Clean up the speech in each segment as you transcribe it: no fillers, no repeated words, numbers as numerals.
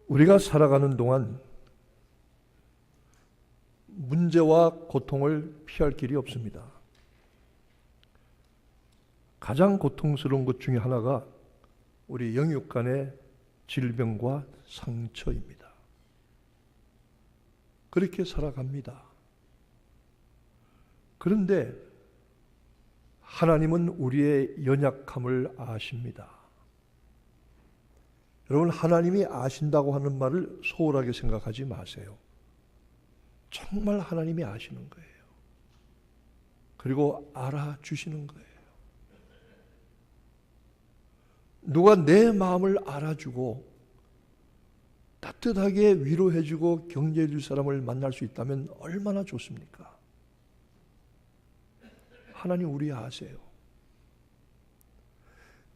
우리가 살아가는 동안 문제와 고통을 피할 길이 없습니다. 가장 고통스러운 것 중에 하나가 우리 영육 간의 질병과 상처입니다. 그렇게 살아갑니다. 그런데 하나님은 우리의 연약함을 아십니다. 여러분, 하나님이 아신다고 하는 말을 소홀하게 생각하지 마세요. 정말 하나님이 아시는 거예요. 그리고 알아주시는 거예요. 누가 내 마음을 알아주고 따뜻하게 위로해주고 격려해줄 사람을 만날 수 있다면 얼마나 좋습니까? 하나님 우리 아세요.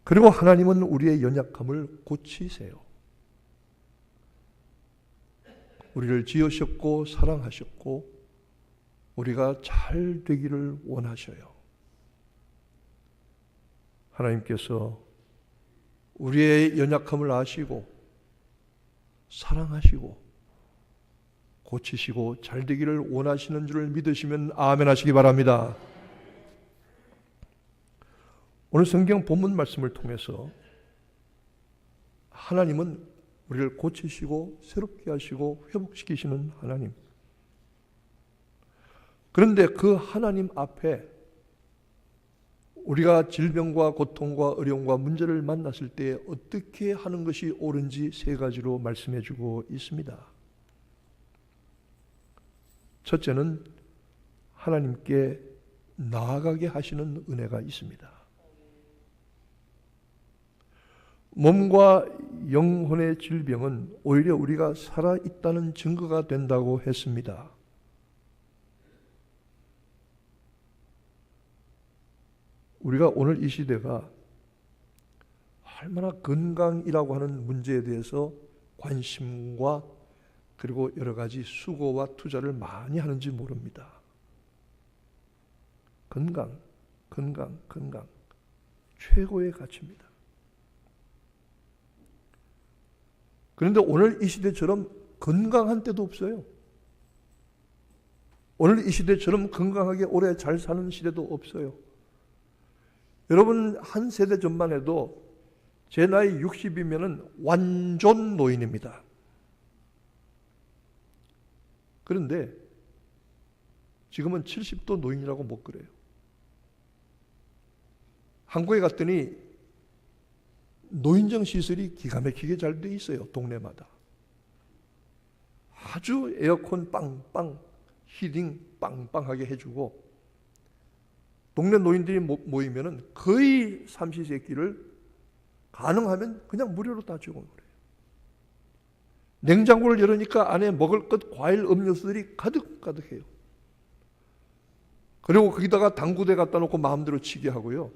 그리고 하나님은 우리의 연약함을 고치세요. 우리를 지으셨고 사랑하셨고 우리가 잘 되기를 원하셔요. 하나님께서 우리의 연약함을 아시고 사랑하시고 고치시고 잘 되기를 원하시는 줄을 믿으시면 아멘 하시기 바랍니다. 오늘 성경 본문 말씀을 통해서 하나님은 우리를 고치시고 새롭게 하시고 회복시키시는 하나님. 그런데 그 하나님 앞에 우리가 질병과 고통과 어려움과 문제를 만났을 때 어떻게 하는 것이 옳은지 세 가지로 말씀해 주고 있습니다. 첫째는 하나님께 나아가게 하시는 은혜가 있습니다. 몸과 영혼의 질병은 오히려 우리가 살아있다는 증거가 된다고 했습니다. 우리가 오늘 이 시대가 얼마나 건강이라고 하는 문제에 대해서 관심과 그리고 여러 가지 수고와 투자를 많이 하는지 모릅니다. 건강. 최고의 가치입니다. 그런데 오늘 이 시대처럼 건강한 때도 없어요. 오늘 이 시대처럼 건강하게 오래 잘 사는 시대도 없어요. 여러분, 한 세대 전만 해도 제 나이 60이면 완전 노인입니다. 그런데 지금은 70도 노인이라고 못 그래요. 한국에 갔더니 노인정 시설이 기가 막히게 잘 돼 있어요. 동네마다. 아주 에어컨 빵빵, 히팅 빵빵하게 해주고 동네 노인들이 모이면은 거의 삼시세끼를 가능하면 그냥 무료로 다 주고 그래요. 냉장고를 열으니까 안에 먹을 것, 과일, 음료수들이 가득가득해요. 그리고 거기다가 당구대 갖다 놓고 마음대로 치게 하고요.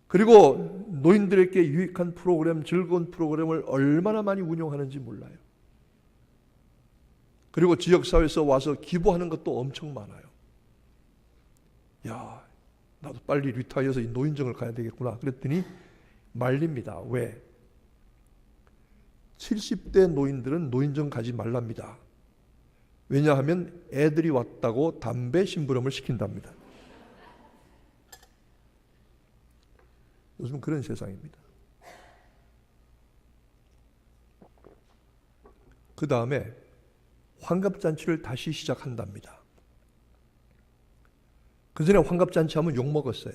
그리고 노인들에게 유익한 프로그램, 즐거운 프로그램을 얼마나 많이 운영하는지 몰라요. 그리고 지역사회에서 와서 기부하는 것도 엄청 많아요. 야, 나도 빨리 리타이어해서 이 노인정을 가야 되겠구나. 그랬더니 말립니다. 왜? 70대 노인들은 노인정 가지 말랍니다. 왜냐하면 애들이 왔다고 담배 심부름을 시킨답니다. 요즘 그런 세상입니다. 그 다음에 환갑잔치를 다시 시작한답니다. 그 전에 환갑잔치 하면 욕먹었어요.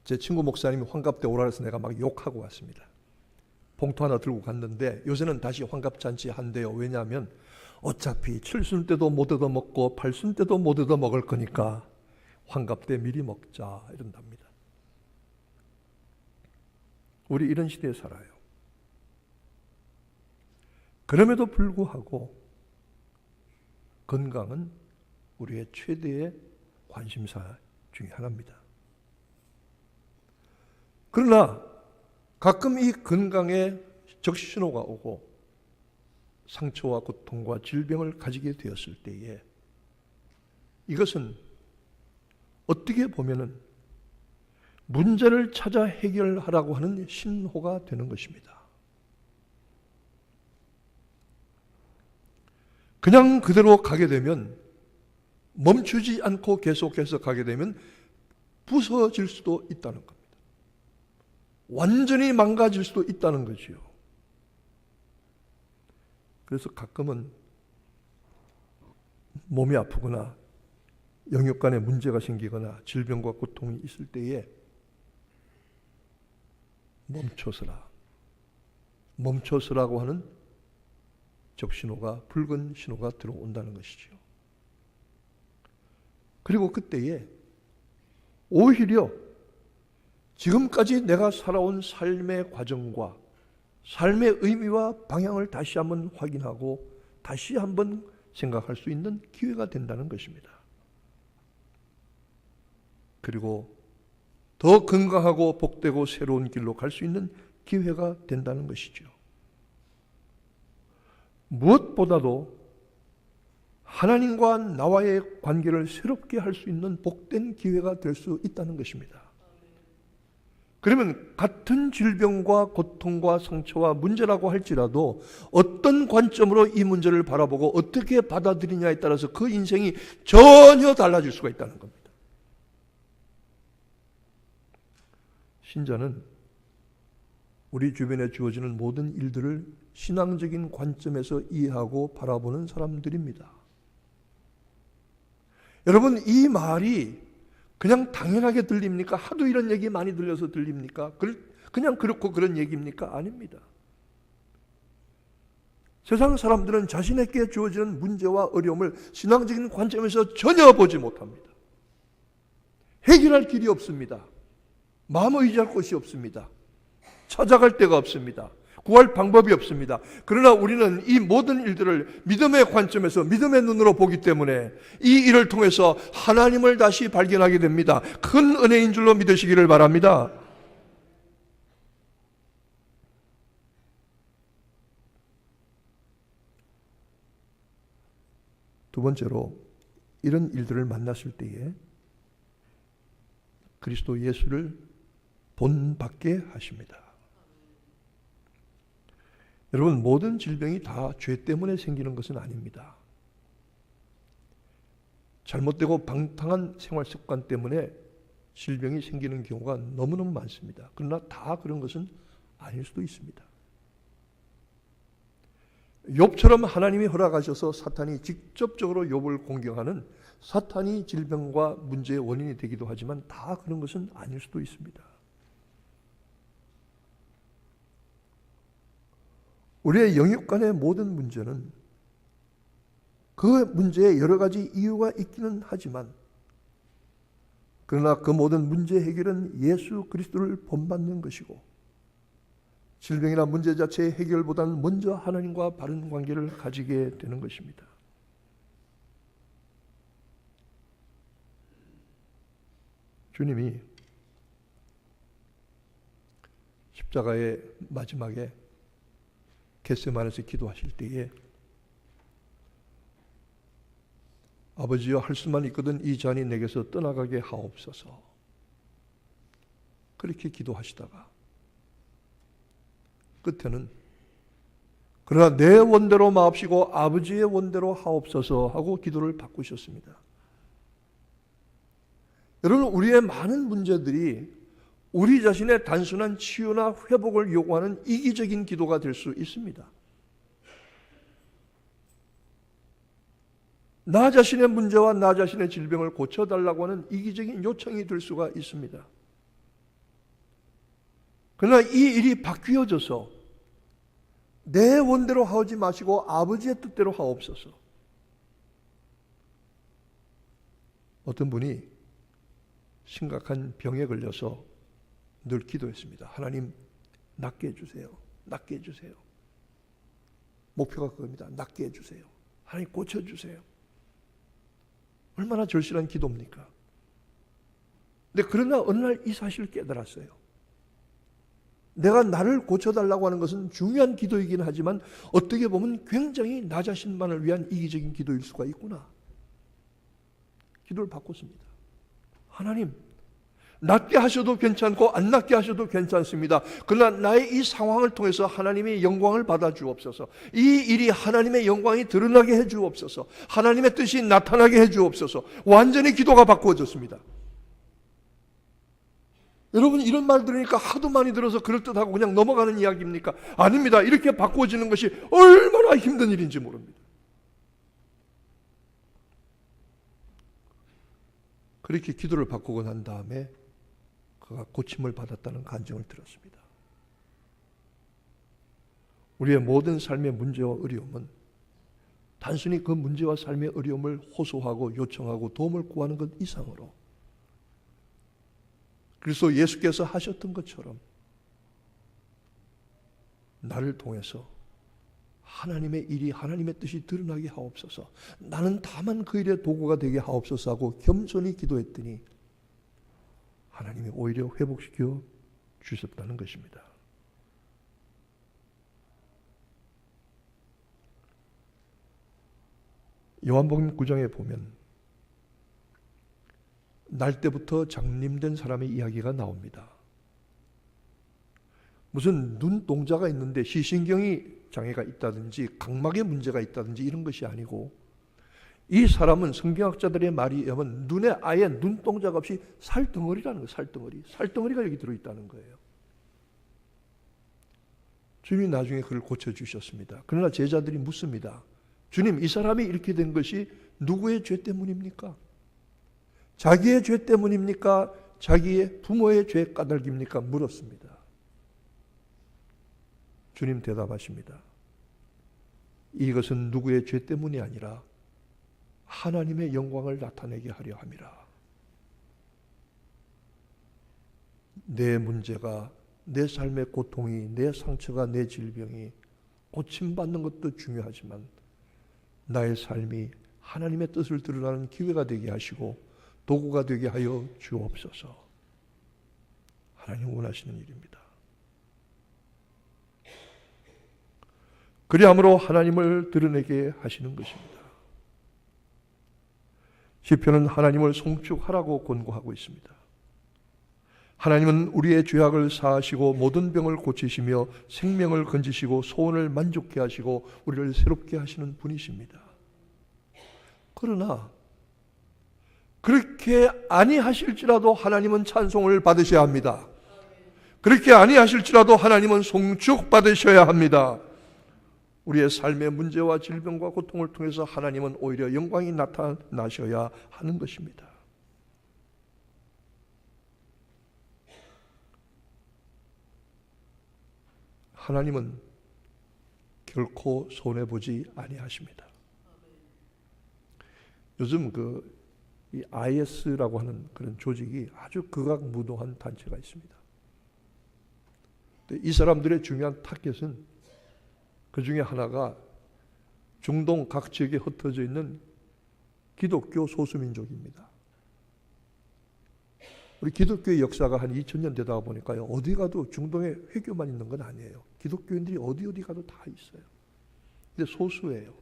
제 친구 목사님이 환갑 때 오라 해서 내가 막 욕하고 왔습니다. 봉투 하나 들고 갔는데 요새는 다시 환갑잔치 한대요. 왜냐하면 어차피 7순 때도 못 얻어먹고 8순 때도 못 얻어먹을 거니까 환갑 때 미리 먹자 이런답니다. 우리 이런 시대에 살아요. 그럼에도 불구하고 건강은 우리의 최대의 관심사 중에 하나입니다. 그러나 가끔 이 건강에 적신호가 오고 상처와 고통과 질병을 가지게 되었을 때에 이것은 어떻게 보면은 문제를 찾아 해결하라고 하는 신호가 되는 것입니다. 그냥 그대로 가게 되면, 멈추지 않고 계속해서 가게 되면 부서질 수도 있다는 겁니다. 완전히 망가질 수도 있다는 거지요. 그래서 가끔은 몸이 아프거나 영역간에 문제가 생기거나 질병과 고통이 있을 때에 멈춰서라고 하는 적신호가, 붉은 신호가 들어온다는 것이죠. 그리고 그때에 오히려 지금까지 내가 살아온 삶의 과정과 삶의 의미와 방향을 다시 한번 확인하고 다시 한번 생각할 수 있는 기회가 된다는 것입니다. 그리고 더 건강하고 복되고 새로운 길로 갈 수 있는 기회가 된다는 것이죠. 무엇보다도 하나님과 나와의 관계를 새롭게 할 수 있는 복된 기회가 될 수 있다는 것입니다. 그러면 같은 질병과 고통과 상처와 문제라고 할지라도 어떤 관점으로 이 문제를 바라보고 어떻게 받아들이냐에 따라서 그 인생이 전혀 달라질 수가 있다는 겁니다. 신자는 우리 주변에 주어지는 모든 일들을 신앙적인 관점에서 이해하고 바라보는 사람들입니다. 여러분, 이 말이 그냥 당연하게 들립니까? 하도 이런 얘기 많이 들려서 들립니까? 그냥 그렇고 그런 얘기입니까? 아닙니다. 세상 사람들은 자신에게 주어지는 문제와 어려움을 신앙적인 관점에서 전혀 보지 못합니다. 해결할 길이 없습니다. 마음을 의지할 곳이 없습니다. 찾아갈 데가 없습니다. 구할 방법이 없습니다. 그러나 우리는 이 모든 일들을 믿음의 관점에서 믿음의 눈으로 보기 때문에 이 일을 통해서 하나님을 다시 발견하게 됩니다. 큰 은혜인 줄로 믿으시기를 바랍니다. 두 번째로, 이런 일들을 만났을 때에 그리스도 예수를 본받게 하십니다. 여러분, 모든 질병이 다 죄 때문에 생기는 것은 아닙니다. 잘못되고 방탕한 생활 습관 때문에 질병이 생기는 경우가 너무너무 많습니다. 그러나 다 그런 것은 아닐 수도 있습니다. 욥처럼 하나님이 허락하셔서 사탄이 직접적으로 욥을 공격하는 사탄이 질병과 문제의 원인이 되기도 하지만 다 그런 것은 아닐 수도 있습니다. 우리의 영역 간의 모든 문제는 그 문제에 여러 가지 이유가 있기는 하지만, 그러나 그 모든 문제 해결은 예수 그리스도를 본받는 것이고, 질병이나 문제 자체의 해결보다는 먼저 하나님과 바른 관계를 가지게 되는 것입니다. 주님이 십자가의 마지막에 겟세마네에서 기도하실 때에 아버지여, 할 수만 있거든 이 잔이 내게서 떠나가게 하옵소서, 그렇게 기도하시다가 끝에는 그러나 내 원대로 마옵시고 아버지의 원대로 하옵소서 하고 기도를 바꾸셨습니다. 여러분, 우리의 많은 문제들이 우리 자신의 단순한 치유나 회복을 요구하는 이기적인 기도가 될 수 있습니다. 나 자신의 문제와 나 자신의 질병을 고쳐달라고 하는 이기적인 요청이 될 수가 있습니다. 그러나 이 일이 바뀌어져서 내 원대로 하지 마시고 아버지의 뜻대로 하옵소서. 어떤 분이 심각한 병에 걸려서 늘 기도했습니다. 하나님, 낫게 해주세요. 낫게 해주세요. 목표가 그겁니다. 낫게 해주세요. 하나님, 고쳐주세요. 얼마나 절실한 기도입니까? 근데 그러나 어느 날 이 사실을 깨달았어요. 내가 나를 고쳐달라고 하는 것은 중요한 기도이긴 하지만 어떻게 보면 굉장히 나 자신만을 위한 이기적인 기도일 수가 있구나. 기도를 바꿨습니다. 하나님, 낫게 하셔도 괜찮고 안 낫게 하셔도 괜찮습니다. 그러나 나의 이 상황을 통해서 하나님의 영광을 받아 주옵소서. 이 일이 하나님의 영광이 드러나게 해 주옵소서. 하나님의 뜻이 나타나게 해 주옵소서. 완전히 기도가 바꾸어졌습니다. 여러분, 이런 말 들으니까 하도 많이 들어서 그럴듯하고 그냥 넘어가는 이야기입니까? 아닙니다. 이렇게 바꾸어지는 것이 얼마나 힘든 일인지 모릅니다. 그렇게 기도를 바꾸고 난 다음에 그가 고침을 받았다는 간증을 들었습니다. 우리의 모든 삶의 문제와 어려움은 단순히 그 문제와 삶의 어려움을 호소하고 요청하고 도움을 구하는 것 이상으로 그래서 예수께서 하셨던 것처럼 나를 통해서 하나님의 일이 하나님의 뜻이 드러나게 하옵소서. 나는 다만 그 일의 도구가 되게 하옵소서 하고 겸손히 기도했더니 하나님이 오히려 회복시켜 주셨다는 것입니다. 요한복음 9장에 보면 날 때부터 장님된 사람의 이야기가 나옵니다. 무슨 눈동자가 있는데 시신경이 장애가 있다든지 각막에 문제가 있다든지 이런 것이 아니고 이 사람은 성경학자들의 말에 의하면 눈에 아예 눈동자가 없이 살덩어리라는 거예요. 살덩어리. 살덩어리가 여기 들어있다는 거예요. 주님이 나중에 그를 고쳐주셨습니다. 그러나 제자들이 묻습니다. 주님, 이 사람이 이렇게 된 것이 누구의 죄 때문입니까? 자기의 죄 때문입니까? 자기의 부모의 죄 까닭입니까? 물었습니다. 주님 대답하십니다. 이것은 누구의 죄 때문이 아니라 하나님의 영광을 나타내게 하려 함이라. 내 문제가, 내 삶의 고통이, 내 상처가, 내 질병이 고침받는 것도 중요하지만 나의 삶이 하나님의 뜻을 드러나는 기회가 되게 하시고 도구가 되게 하여 주옵소서. 하나님 원하시는 일입니다. 그리함으로 하나님을 드러내게 하시는 것입니다. 시편은 하나님을 송축하라고 권고하고 있습니다. 하나님은 우리의 죄악을 사하시고 모든 병을 고치시며 생명을 건지시고 소원을 만족케 하시고 우리를 새롭게 하시는 분이십니다. 그러나 그렇게 아니하실지라도 하나님은 찬송을 받으셔야 합니다. 그렇게 아니하실지라도 하나님은 송축받으셔야 합니다. 우리의 삶의 문제와 질병과 고통을 통해서 하나님은 오히려 영광이 나타나셔야 하는 것입니다. 하나님은 결코 손해보지 아니하십니다. 요즘 이 IS라고 하는 그런 조직이 아주 극악무도한 단체가 있습니다. 이 사람들의 중요한 타겟은 그 중에 하나가 중동 각 지역에 흩어져 있는 기독교 소수민족입니다. 우리 기독교의 역사가 한 2000년 되다 보니까요, 어디 가도 중동에 회교만 있는 건 아니에요. 기독교인들이 어디 가도 다 있어요. 근데 소수예요.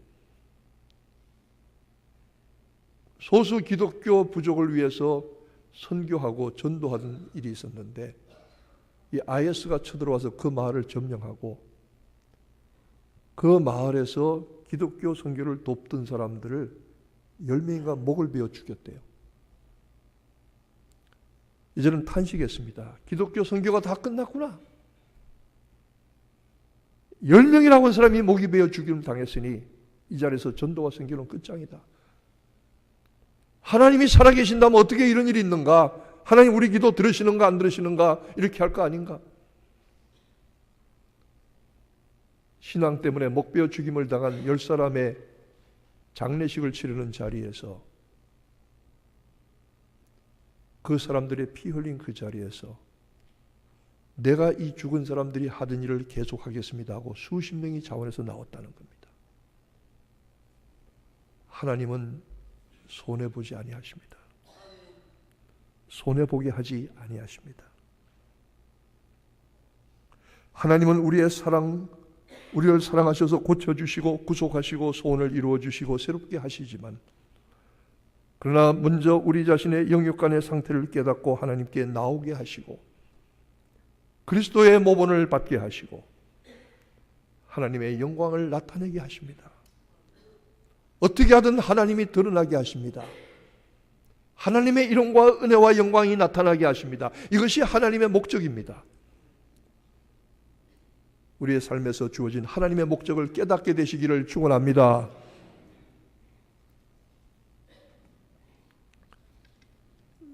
소수 기독교 부족을 위해서 선교하고 전도하던 일이 있었는데 이 IS가 쳐들어와서 그 마을을 점령하고 그 마을에서 기독교 선교를 돕던 사람들을 10명인가 목을 베어 죽였대요. 이제는 탄식했습니다. 기독교 선교가 다 끝났구나. 10명이라고 한 사람이 목이 베어 죽임을 당했으니 이 자리에서 전도와 선교는 끝장이다. 하나님이 살아계신다면 어떻게 이런 일이 있는가? 하나님 우리 기도 들으시는가 안 들으시는가? 이렇게 할 거 아닌가? 신앙 때문에 목베어 죽임을 당한 10사람의 장례식을 치르는 자리에서 그 사람들의 피 흘린 그 자리에서 내가 이 죽은 사람들이 하던 일을 계속하겠습니다 하고 수십 명이 자원해서 나왔다는 겁니다. 하나님은 손해보지 아니하십니다. 손해보게 하지 아니하십니다. 하나님은 우리를 사랑하셔서 고쳐주시고 구속하시고 소원을 이루어주시고 새롭게 하시지만 그러나 먼저 우리 자신의 영육간의 상태를 깨닫고 하나님께 나오게 하시고 그리스도의 모본을 받게 하시고 하나님의 영광을 나타내게 하십니다. 어떻게 하든 하나님이 드러나게 하십니다. 하나님의 이름과 은혜와 영광이 나타나게 하십니다. 이것이 하나님의 목적입니다. 우리의 삶에서 주어진 하나님의 목적을 깨닫게 되시기를 축원합니다.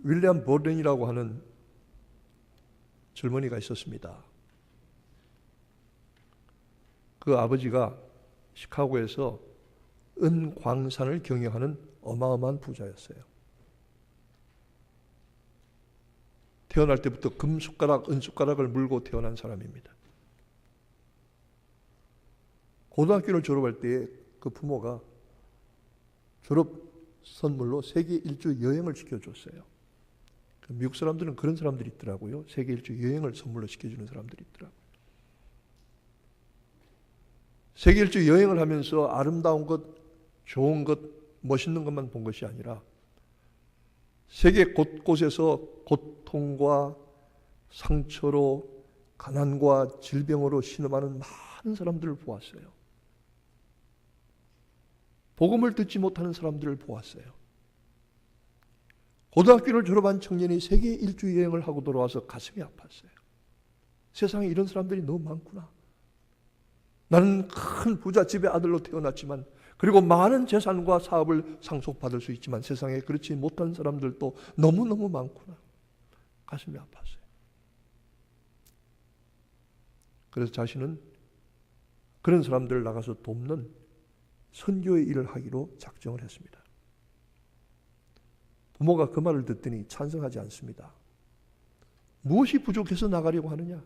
윌리엄 보든이라고 하는 젊은이가 있었습니다. 그 아버지가 시카고에서 은광산을 경영하는 어마어마한 부자였어요. 태어날 때부터 금숟가락, 은숟가락을 물고 태어난 사람입니다. 고등학교를 졸업할 때 그 부모가 졸업 선물로 세계 일주 여행을 시켜줬어요. 미국 사람들은 그런 사람들이 있더라고요. 세계 일주 여행을 선물로 시켜주는 사람들이 있더라고요. 세계 일주 여행을 하면서 아름다운 것, 좋은 것, 멋있는 것만 본 것이 아니라 세계 곳곳에서 고통과 상처로 가난과 질병으로 신음하는 많은 사람들을 보았어요. 복음을 듣지 못하는 사람들을 보았어요. 고등학교를 졸업한 청년이 세계 일주 여행을 하고 돌아와서 가슴이 아팠어요. 세상에 이런 사람들이 너무 많구나. 나는 큰 부잣집의 아들로 태어났지만 그리고 많은 재산과 사업을 상속받을 수 있지만 세상에 그렇지 못한 사람들도 너무너무 많구나. 가슴이 아팠어요. 그래서 자신은 그런 사람들을 나가서 돕는 선교의 일을 하기로 작정을 했습니다. 부모가 그 말을 듣더니 찬성하지 않습니다. 무엇이 부족해서 나가려고 하느냐?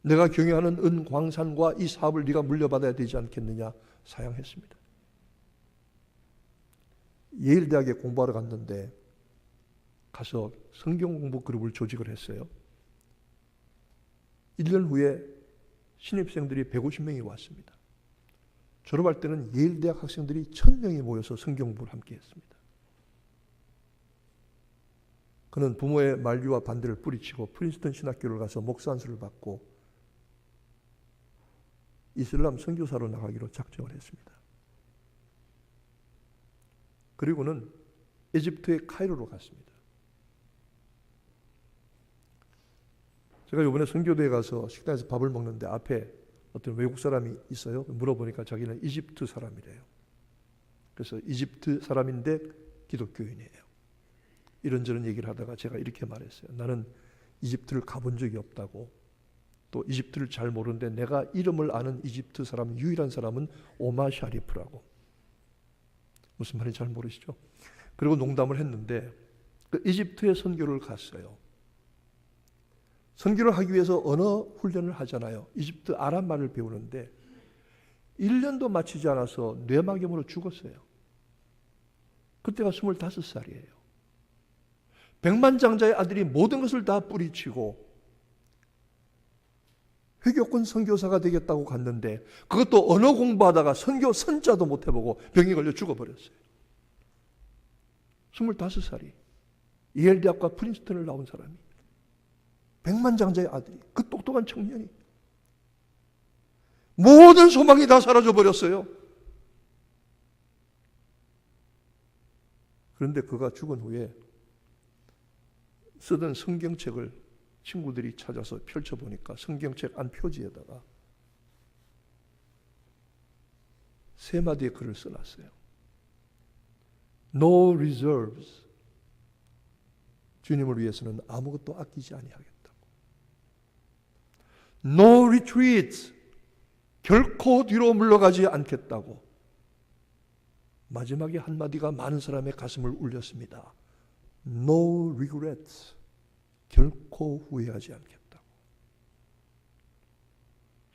내가 경영하는 은광산과 이 사업을 네가 물려받아야 되지 않겠느냐? 사양했습니다. 예일대학에 공부하러 갔는데 가서 성경 공부 그룹을 조직을 했어요. 1년 후에 신입생들이 150명이 왔습니다. 졸업할 때는 예일대학 학생들이 1000명이 모여서 성경 공부를 함께 했습니다. 그는 부모의 만류와 반대를 뿌리치고 프린스턴 신학교를 가서 목사 안수를 받고 이슬람 선교사로 나가기로 작정을 했습니다. 그리고는 이집트의 카이로로 갔습니다. 제가 이번에 선교대에 가서 식당에서 밥을 먹는데 앞에 어떤 외국 사람이 있어요. 물어보니까 자기는 이집트 사람이래요. 그래서 이집트 사람인데 기독교인이에요. 이런저런 얘기를 하다가 제가 이렇게 말했어요. 나는 이집트를 가본 적이 없다고. 또 이집트를 잘 모르는데 내가 이름을 아는 이집트 사람 유일한 사람은 오마 샤리프라고. 무슨 말인지 잘 모르시죠? 그리고 농담을 했는데 그 이집트에 선교를 갔어요. 선교를 하기 위해서 언어 훈련을 하잖아요. 이집트 아랍말을 배우는데 1년도 마치지 않아서 뇌막염으로 죽었어요. 그때가 25살이에요. 백만장자의 아들이 모든 것을 다 뿌리치고 회교권 선교사가 되겠다고 갔는데 그것도 언어 공부하다가 선교 선자도 못 해보고 병이 걸려 죽어버렸어요. 25살이 예일대학과 프린스턴을 나온 사람이 백만장자의 아들이 그 똑똑한 청년이 모든 소망이 다 사라져버렸어요. 그런데 그가 죽은 후에 쓰던 성경책을 친구들이 찾아서 펼쳐보니까 성경책 안 표지에다가 3마디의 글을 써놨어요. No reserves. 주님을 위해서는 아무것도 아끼지 아니하겠다고. No retreats. 결코 뒤로 물러가지 않겠다고. 마지막에 한마디가 많은 사람의 가슴을 울렸습니다. No regrets. 결코 후회하지 않겠다고.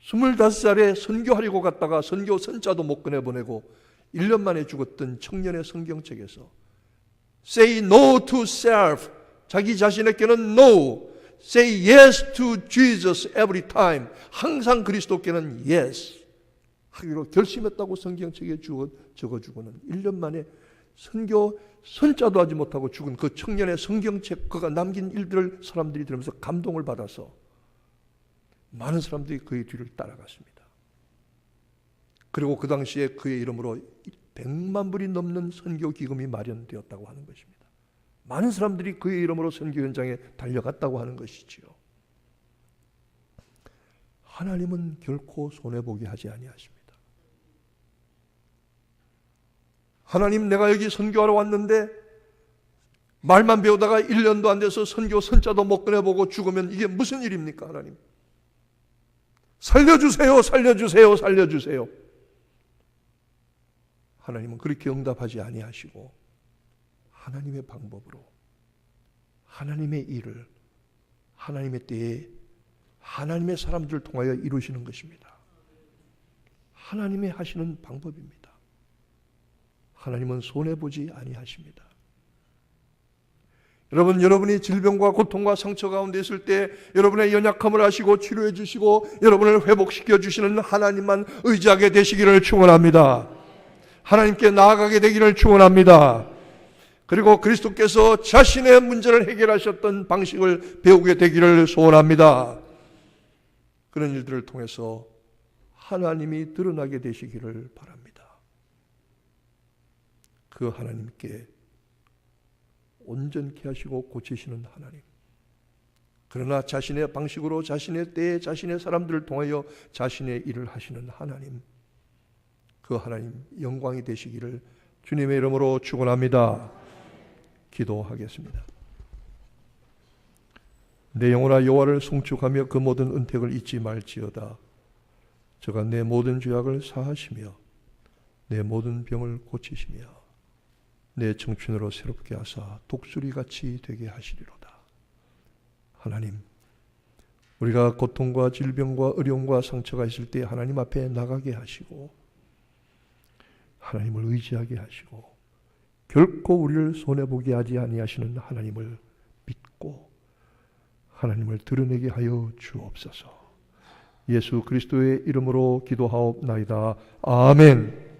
25살에 선교하려고 갔다가 선교 선자도 못 꺼내보내고 1년 만에 죽었던 청년의 성경책에서 Say no to self. 자기 자신에게는 no. Say yes to Jesus every time. 항상 그리스도께는 yes. 하기로 결심했다고 성경책에 적어주고는 1년 만에 선교 선자도 하지 못하고 죽은 그 청년의 성경책, 그가 남긴 일들을 사람들이 들으면서 감동을 받아서 많은 사람들이 그의 뒤를 따라갔습니다. 그리고 그 당시에 그의 이름으로 100만 불이 넘는 선교 기금이 마련되었다고 하는 것입니다. 많은 사람들이 그의 이름으로 선교 현장에 달려갔다고 하는 것이지요. 하나님은 결코 손해보게 하지 아니하십니다. 하나님, 내가 여기 선교하러 왔는데 말만 배우다가 1년도 안 돼서 선교 선자도 못 꺼내보고 죽으면 이게 무슨 일입니까? 하나님, 살려주세요, 살려주세요, 살려주세요. 하나님은 그렇게 응답하지 아니하시고 하나님의 방법으로 하나님의 일을 하나님의 때에 하나님의 사람들을 통하여 이루시는 것입니다. 하나님의 하시는 방법입니다. 하나님은 손해보지 아니하십니다. 여러분, 여러분이 질병과 고통과 상처 가운데 있을 때 여러분의 연약함을 아시고 치료해 주시고 여러분을 회복시켜 주시는 하나님만 의지하게 되시기를 축원합니다. 하나님께 나아가게 되기를 축원합니다. 그리고 그리스도께서 자신의 문제를 해결하셨던 방식을 배우게 되기를 소원합니다. 그런 일들을 통해서 하나님이 드러나게 되시기를 바랍니다. 그 하나님께 온전케 하시고 고치시는 하나님, 그러나 자신의 방식으로 자신의 때에 자신의 사람들을 통하여 자신의 일을 하시는 하나님, 그 하나님 영광이 되시기를 주님의 이름으로 축원합니다. 기도하겠습니다. 내 영혼아 여호와를 송축하며 그 모든 은택을 잊지 말지어다. 저가 내 모든 죄악을 사하시며 내 모든 병을 고치시며 내 청춘으로 새롭게 하사 독수리같이 되게 하시리로다. 하나님, 우리가 고통과 질병과 어려움과 상처가 있을 때 하나님 앞에 나가게 하시고 하나님을 의지하게 하시고 결코 우리를 손해보게 하지 아니하시는 하나님을 믿고 하나님을 드러내게 하여 주옵소서. 예수 그리스도의 이름으로 기도하옵나이다. 아멘.